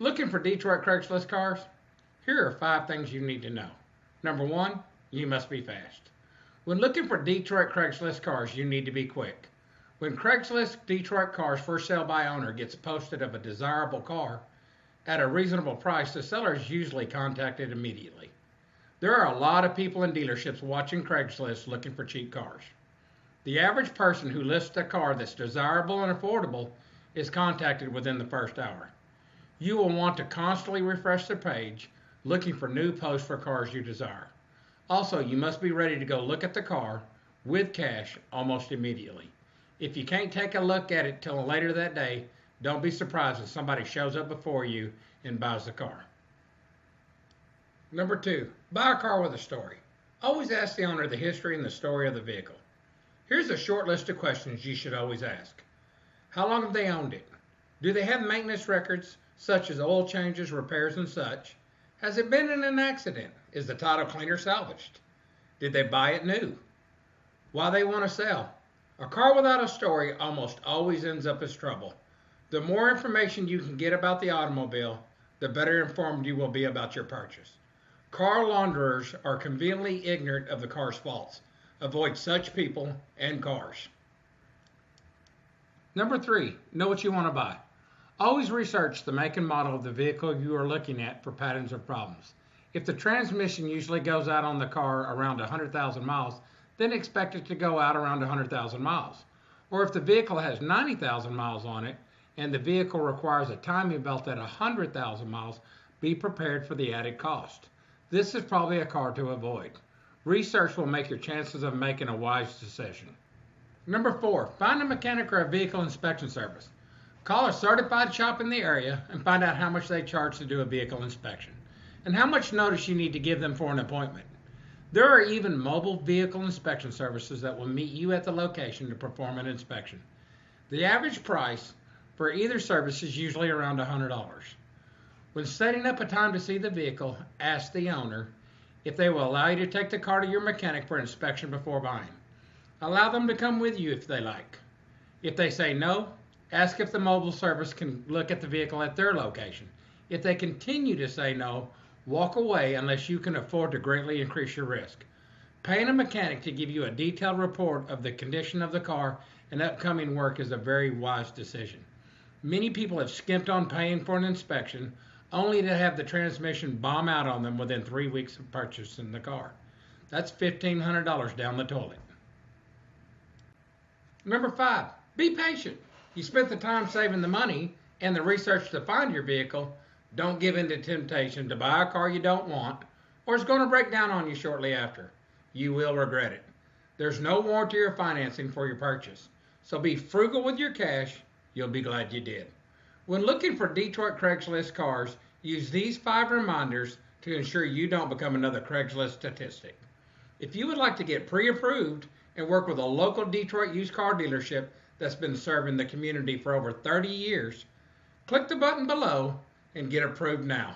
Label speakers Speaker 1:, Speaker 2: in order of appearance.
Speaker 1: Looking for Detroit Craigslist cars? Here are 5 things you need to know. Number 1, you must be fast. When looking for Detroit Craigslist cars, you need to be quick. When Craigslist Detroit cars for sale by owner gets posted of a desirable car at a reasonable price, the seller is usually contacted immediately. There are a lot of people in dealerships watching Craigslist looking for cheap cars. The average person who lists a car that's desirable and affordable is contacted within the first hour. You will want to constantly refresh the page looking for new posts for cars you desire. Also, you must be ready to go look at the car with cash almost immediately. If you can't take a look at it till later that day, don't be surprised if somebody shows up before you and buys the car. Number 2, buy a car with a story. Always ask the owner the history and the story of the vehicle. Here's a short list of questions you should always ask. How long have they owned it? Do they have maintenance records, such as oil changes, repairs, and such? Has it been in an accident? Is the title clean or salvaged? Did they buy it new? Why they want to sell? A car without a story almost always ends up as trouble. The more information you can get about the automobile, the better informed you will be about your purchase. Car launderers are conveniently ignorant of the car's faults. Avoid such people and cars. Number 3, know what you want to buy. Always research the make and model of the vehicle you are looking at for patterns of problems. If the transmission usually goes out on the car around 100,000 miles, then expect it to go out around 100,000 miles. Or if the vehicle has 90,000 miles on it and the vehicle requires a timing belt at 100,000 miles, be prepared for the added cost. This is probably a car to avoid. Research will make your chances of making a wise decision. Number 4, find a mechanic or a vehicle inspection service. Call a certified shop in the area and find out how much they charge to do a vehicle inspection and how much notice you need to give them for an appointment. There are even mobile vehicle inspection services that will meet you at the location to perform an inspection. The average price for either service is usually around $100. When setting up a time to see the vehicle, ask the owner if they will allow you to take the car to your mechanic for inspection before buying. Allow them to come with you if they like. If they say no, ask if the mobile service can look at the vehicle at their location. If they continue to say no, walk away unless you can afford to greatly increase your risk. Paying a mechanic to give you a detailed report of the condition of the car and upcoming work is a very wise decision. Many people have skimped on paying for an inspection only to have the transmission bomb out on them within 3 weeks of purchasing the car. That's $1,500 down the toilet. Number 5, be patient. You spent the time saving the money and the research to find your vehicle. Don't give in to temptation to buy a car you don't want or it's going to break down on you shortly after. You will regret it. There's no warranty or financing for your purchase. So be frugal with your cash. You'll be glad you did. When looking for Detroit Craigslist cars, use these 5 reminders to ensure you don't become another Craigslist statistic. If you would like to get pre-approved and work with a local Detroit used car dealership that's been serving the community for over 30 years, click the button below and get approved now.